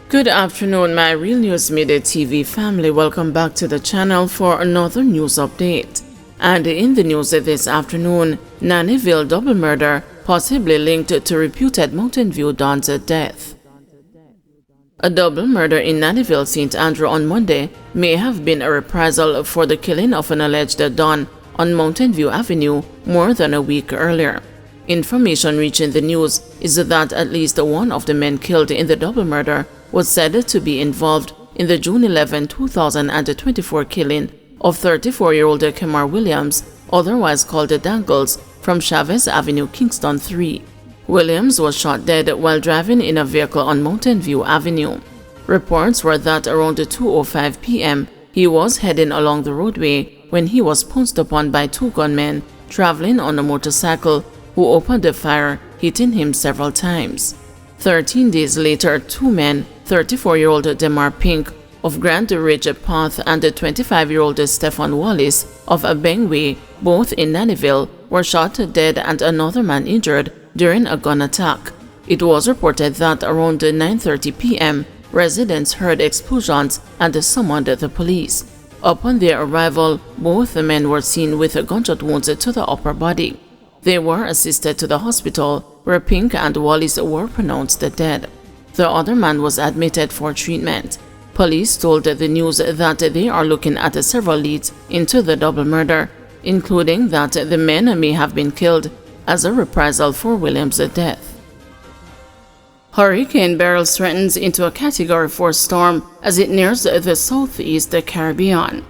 Good afternoon, my Real News Midday TV family. Welcome back to the channel for another news update. And in the news this afternoon, Nannyville double murder possibly linked to reputed Mountain View Don's death. A double murder in Nannyville, St. Andrew on Monday may have been a reprisal for the killing of an alleged Don on Mountain View Avenue more than a week earlier. Information reaching the news is that at least one of the men killed in the double murder was said to be involved in the June 11, 2024 killing of 34-year-old Kemar Williams, otherwise called Dangles, from Chavez Avenue, Kingston 3. Williams was shot dead while driving in a vehicle on Mountain View Avenue. Reports were that around 2:05 p.m. he was heading along the roadway when he was pounced upon by two gunmen traveling on a motorcycle who opened the fire, hitting him several times. 13 days later, two men, 34-year-old Demar Pink of Grand Ridge Path and 25-year-old Stephen Wallace of Bengway, both in Nannyville, were shot dead and another man injured during a gun attack. It was reported that around 9:30 p.m., residents heard explosions and summoned the police. Upon their arrival, both men were seen with gunshot wounds to the upper body. They were assisted to the hospital, where Pink and Wallace were pronounced dead. The other man was admitted for treatment. Police told the news that they are looking at several leads into the double murder, including that the men may have been killed as a reprisal for Williams' death. Hurricane Beryl threatens into a Category 4 storm as it nears the southeast Caribbean.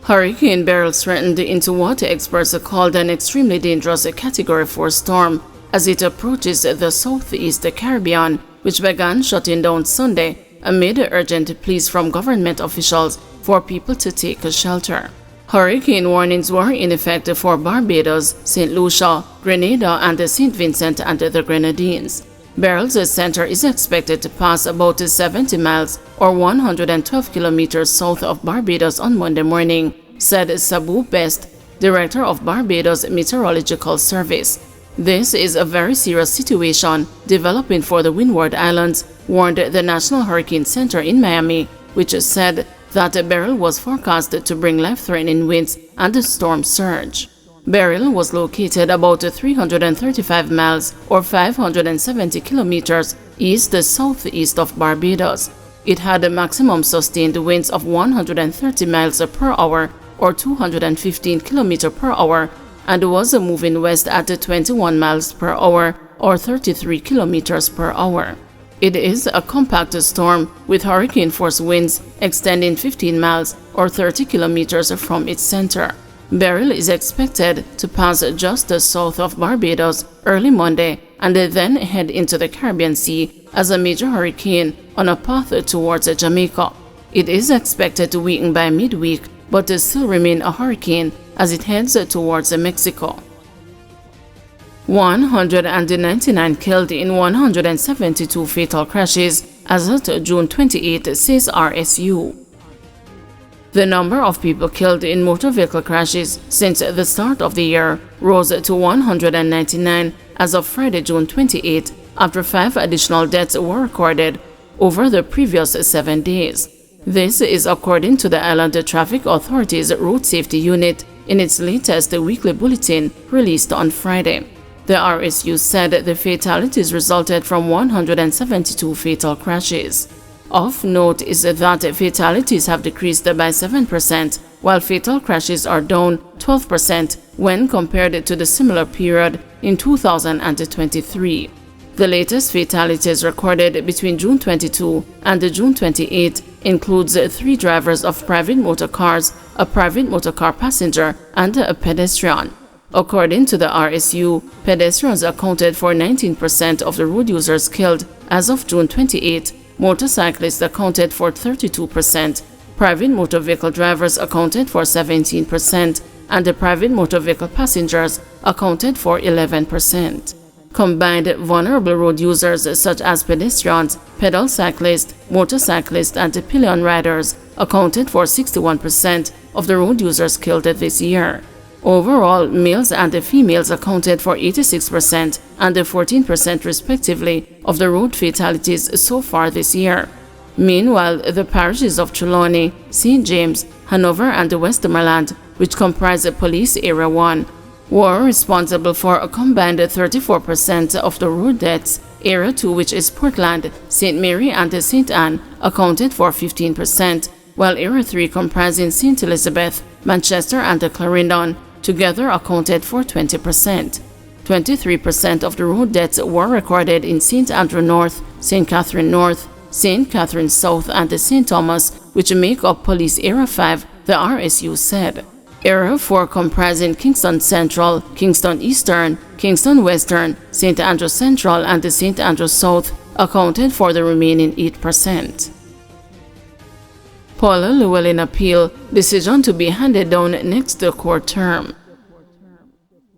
Hurricane Beryl threatened into what experts called an extremely dangerous Category 4 storm as it approaches the southeast Caribbean, which began shutting down Sunday amid urgent pleas from government officials for people to take shelter. Hurricane warnings were in effect for Barbados, St. Lucia, Grenada, and St. Vincent and the Grenadines. Beryl's center is expected to pass about 70 miles or 112 kilometers south of Barbados on Monday morning, said Sabu Best, director of Barbados Meteorological Service. This is a very serious situation developing for the Windward Islands, warned the National Hurricane Center in Miami, which said that Beryl was forecast to bring life-threatening winds and a storm surge. Beryl was located about 335 miles or 570 kilometers east-southeast of Barbados. It had maximum sustained winds of 130 miles per hour or 215 kilometers per hour and was moving west at 21 miles per hour or 33 kilometers per hour. It is a compact storm with hurricane-force winds extending 15 miles or 30 kilometers from its center. Beryl is expected to pass just south of Barbados early Monday and then head into the Caribbean Sea as a major hurricane on a path towards Jamaica. It is expected to weaken by midweek but still remain a hurricane as it heads towards Mexico. 199 killed in 172 fatal crashes as of June 28, says RSU. The number of people killed in motor vehicle crashes since the start of the year rose to 199 as of Friday, June 28, after 5 additional deaths were recorded over the previous 7 days. This is according to the Island Traffic Authority's Road Safety Unit in its latest weekly bulletin released on Friday. The RSU said the fatalities resulted from 172 fatal crashes. Of note is that fatalities have decreased by 7%, while fatal crashes are down 12% when compared to the similar period in 2023. The latest fatalities recorded between June 22 and June 28 includes 3 drivers of private motor cars, a private motor car passenger, and a pedestrian. According to the RSU, pedestrians accounted for 19% of the road users killed as of June 28, motorcyclists accounted for 32%, private motor vehicle drivers accounted for 17%, and the private motor vehicle passengers accounted for 11%. Combined vulnerable road users such as pedestrians, pedal cyclists, motorcyclists, and pillion riders accounted for 61% of the road users killed this year. Overall, males and females accounted for 86% and 14% respectively of the road fatalities so far this year. Meanwhile, the parishes of Trelawney, St. James, Hanover and Westmoreland, which comprise Police Area 1, were responsible for a combined 34% of the road deaths. Area 2, which is Portland, St. Mary and St. Anne, accounted for 15%, while Area 3, comprising St. Elizabeth, Manchester and Clarendon, together accounted for 20%. 23% of the road deaths were recorded in St. Andrew North, St. Catherine North, St. Catherine South and St. Thomas, which make up Police Area 5, the RSU said. Area 4, comprising Kingston Central, Kingston Eastern, Kingston Western, St. Andrew Central and St. Andrew South, accounted for the remaining 8%. Paula Llewellyn appeal, decision to be handed down next court term.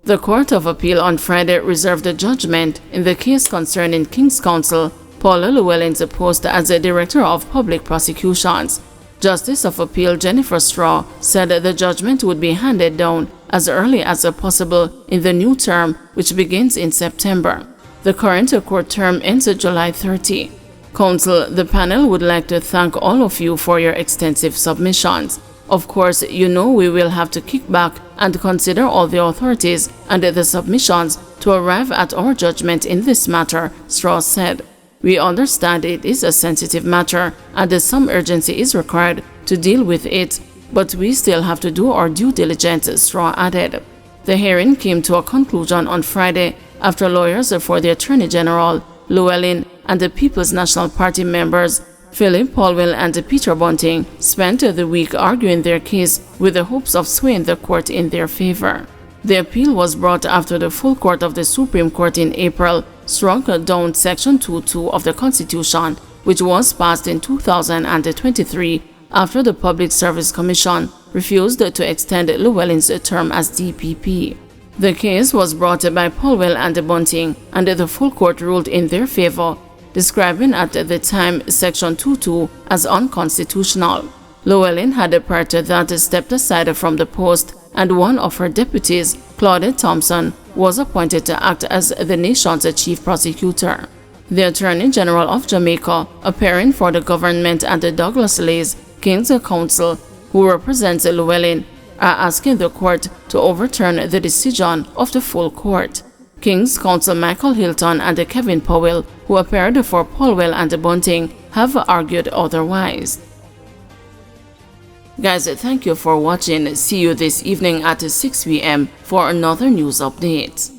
The Court of Appeal on Friday reserved the judgment in the case concerning King's Counsel Paula Llewellyn's post as the Director of Public Prosecutions. Justice of Appeal Jennifer Straw said the judgment would be handed down as early as possible in the new term, which begins in September. The current court term ends July 30. Counsel, the panel would like to thank all of you for your extensive submissions. Of course, you know we will have to kick back and consider all the authorities and the submissions to arrive at our judgment in this matter, Straw said. We understand it is a sensitive matter and some urgency is required to deal with it, but we still have to do our due diligence, Straw added. The hearing came to a conclusion on Friday after lawyers for the Attorney General, Llewellyn, and the People's National Party members, Philip Polwell and Peter Bunting, spent the week arguing their case with the hopes of swaying the court in their favor. The appeal was brought after the full court of the Supreme Court in April struck down Section 2.2 of the Constitution, which was passed in 2023 after the Public Service Commission refused to extend Llewellyn's term as DPP. The case was brought by Polwell and Bunting, and the full court ruled in their favor, describing at the time Section 2.2 as unconstitutional. Llewellyn had prior to that stepped aside from the post, and one of her deputies, Claudette Thompson, was appointed to act as the nation's chief prosecutor. The Attorney General of Jamaica, appearing for the government, and Douglas Lays, King's Counsel, who represents Llewellyn, are asking the court to overturn the decision of the full court. King's Counsel Michael Hilton and Kevin Powell, who appeared for Polwell and Bunting, have argued otherwise. Guys, thank you for watching. See you this evening at 6 p.m. for another news update.